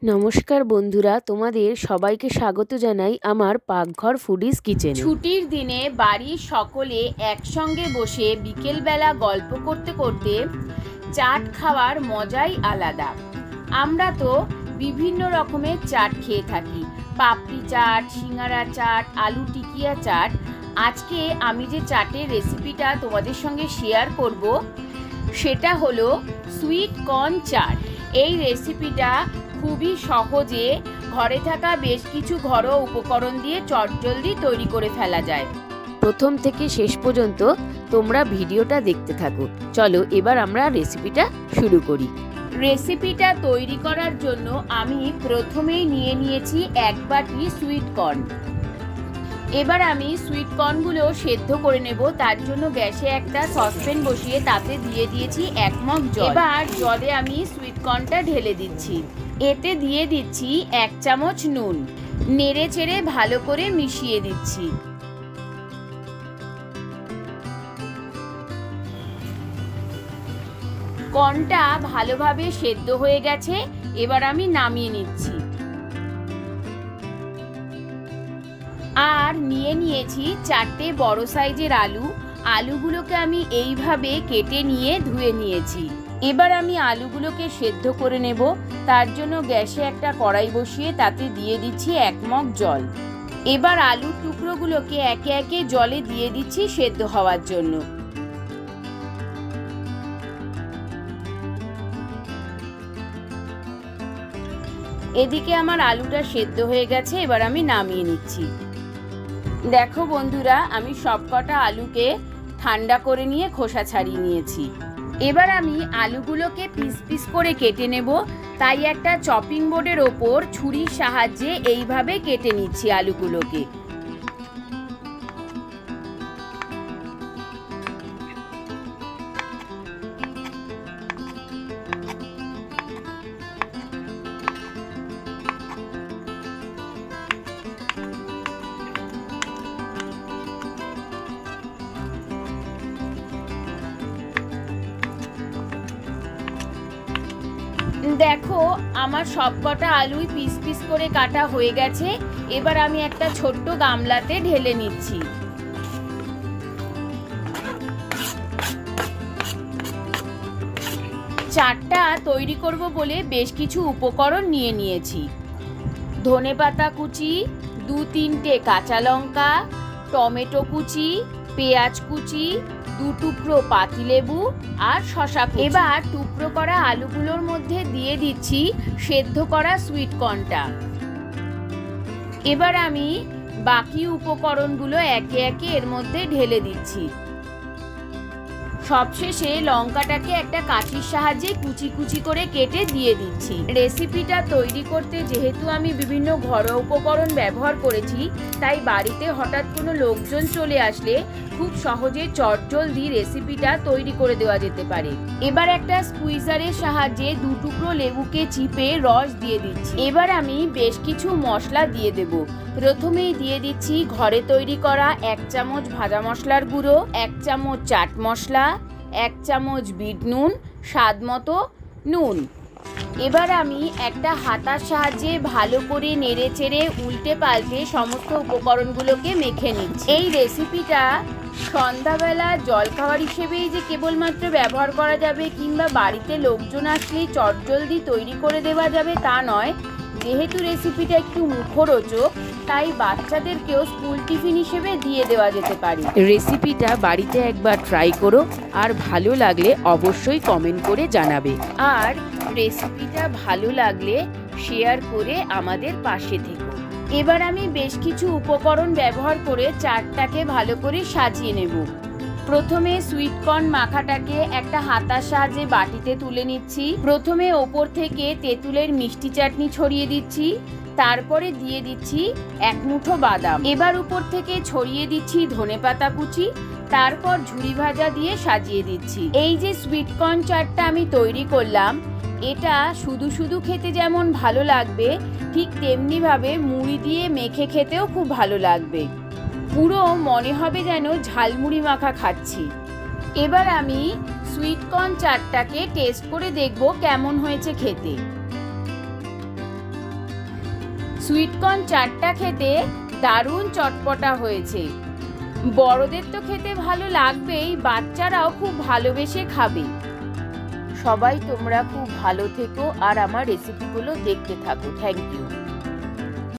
নমস্কার বন্ধুরা, তোমাদের সবাইকে স্বাগত জানাই আমার পাকঘর ফুডিজ কিচেনে। ছুটির দিনে বাড়ির সকলে একসঙ্গে বসে বিকেলবেলা গল্প করতে করতে চাট খাওয়ার মজাই আলাদা। আমরা তো বিভিন্ন রকমের চাট খেয়ে থাকি, পাপড়ি চাট, সিঙ্গারা চাট, আলু টিকিয়া চাট। আজকে আমি যে চাটের রেসিপিটা তোমাদের সঙ্গে শেয়ার করব সেটা হলো সুইট কর্ন চাট। এই রেসিপিটা খুবই সহজে ঘরে থাকা বেশ কিছু ঘরোয়া উপকরণ দিয়ে চটজলদি তৈরি করে ফেলা যায়। প্রথম থেকে শেষ পর্যন্ত তোমরা ভিডিওটা দেখতে থাকো। চলো এবার আমরা রেসিপিটা শুরু করি। রেসিপিটা তৈরি করার জন্য আমি প্রথমেই নিয়ে নিয়েছি 1 বাটি সুইট কর্ন। এবার আমি সুইট কর্নগুলো সেদ্ধ করে নেব। তার জন্য গ্যাসে একটা সসপ্যান বসিয়ে তাতে দিয়ে দিয়েছি 1 মগ জল। এবার জলে আমি সুইট কর্নটা ঢেলে দিচ্ছি। এতে দিয়ে দিচ্ছি 1 চামচ নুন। নেড়ে চেড়ে ভালো করে মিশিয়ে দিচ্ছি। কর্নটা ভালোভাবে সেদ্ধ হয়ে গেছে, এবার আমি নামিয়ে নিচ্ছি। আর নিয়ে নিয়েছি 4টে বড় সাইজের আলু। আলুগুলোকে আমি এইভাবে কেটে নিয়ে ধুয়ে নিয়েছি। এবার আমি আলুগুলোকে সেদ্ধ করে নেব। তার জন্য গ্যাসে একটা কড়াই বসিয়ে তাতে দিয়ে দিচ্ছি 1 মগ জল। এবার আলুর টুকরোগুলোকে একে একে জলে দিয়ে দিচ্ছি সেদ্ধ হওয়ার জন্য। এদিকে আমার আলুটা সেদ্ধ হয়ে গেছে, এবার আমি নামিয়ে নিচ্ছি। দেখো বন্ধুরা, আমি সবকটা আলুকে ঠান্ডা করে নিয়ে খোসা ছাড়িয়ে নিয়েছি। এবার আমি আলুগুলোকে পিস পিস করে কেটে নেব। তাই একটা চপিং বোর্ডের ওপর ছুরির সাহায্যে এইভাবে কেটে নিচ্ছি আলুগুলোকে। দেখো আমার সবকটা আলুই পিস পিস করে কাটা হয়ে গেছে। এবার আমি একটা ছোট্ট গামলাতে ঢেলে নিচ্ছি। চাটটা তৈরি করব বলে বেশ কিছু উপকরণ নিয়ে নিয়েছি। ধনেপাতা কুচি, 2-3টে কাঁচা লঙ্কা, টমেটো কুচি, পেঁয়াজ কুচি, 2 টুকরো পাতিলেবু আর শসা কুচি। এবার টুকরো করা আলুগুলোর মধ্যে দিয়ে দিচ্ছি সেদ্ধ করা সুইট কর্নটা। এবার আমি বাকি উপকরণগুলো একে একে এর মধ্যে ঢেলে দিচ্ছি। সবশেষে লঙ্কাটাকে একটা কাঁচির সাহায্যে কুচি কুচি করে কেটে দিয়ে দিচ্ছি। রেসিপিটা তৈরি করতে যেহেতু আমি বিভিন্ন ঘরোয়া উপকরণ ব্যবহার করেছি, তাই বাড়িতে হঠাৎ কোনো লোকজন চলে আসলে খুব সহজে চটজলদি রেসিপিটা তৈরি করে দেওয়া যেতে পারে। এবার একটা স্কুইজারের সাহায্যে 2 টুকরো লেবুকে চিপে রস দিয়ে দিচ্ছি। এবার আমি বেশ কিছু মশলা দিয়ে দেব। প্রথমেই দিয়ে দিচ্ছি ঘরে তৈরি করা 1 চামচ ভাজা মশলার গুঁড়ো, 1 চামচ চাট মশলা, 1 চামচ বিট নুন, স্বাদ মতো নুন। এবার আমি একটা হাতার সাহায্যে ভালো করে নেড়ে চেড়ে উল্টে পাল্টে সমস্ত উপকরণগুলোকে মেখে নিচ্ছি। এই রেসিপিটা সন্ধ্যাবেলা জলখাবার হিসেবেই যে কেবলমাত্র ব্যবহার করা যাবে কিংবা বাড়িতে লোকজন আসলেই চটজলদি তৈরি করে দেওয়া যাবে তা নয়। যেহেতু রেসিপিটা একটু মুখরোচক, তাই বাচ্চাদেরকেও স্কুল টিফিন হিসেবে দিয়ে দেওয়া যেতে পারে। রেসিপিটা বাড়িতে একবার ট্রাই করো, আর ভালো লাগলে অবশ্যই কমেন্ট করে জানাবে। আর রেসিপিটা ভালো লাগলে শেয়ার করে আমাদের পাশে থেকো। এবার আমি বেশ কিছু উপকরণ ব্যবহার করে চাটটাকে ভালো করে সাজিয়ে নেব। প্রথমে সুইট কর্ন মাখাটাকে একটা হাতার সাহায্যে বাটিতে তুলে নিচ্ছি। প্রথমে ওপর থেকে তেঁতুলের মিষ্টি চাটনি ছড়িয়ে দিচ্ছি। তারপরে দিয়ে দিচ্ছি 1 মুঠো বাদাম। এবার উপর থেকে ছড়িয়ে দিচ্ছি ধনেপাতা কুচি। তারপর ঝুরি ভাজা দিয়ে সাজিয়ে দিচ্ছি। এই যে সুইট কর্ন চাটটা আমি তৈরি করলাম, এটা শুধু শুধু খেতে যেমন ভালো লাগবে, ঠিক তেমনিভাবে মুড়ি দিয়ে মেখে খেতেও খুব ভালো লাগবে। পুরো মনে হবে যেন ঝালমুড়ি মাখা খাচ্ছি। এবার আমি সুইট কর্ন চাটটাকে টেস্ট করে দেখব কেমন হয়েছে খেতে। সুইটকর্ন চাটটা খেতে দারুণ চটপটা হয়েছে। বড়দের তো খেতে ভালো লাগবেই, বাচ্চারাও খুব ভালোবেসে খাবে। সবাই তোমরা খুব ভালো থেকো আর আমার রেসিপিগুলো দেখতে থাকো। Thank you.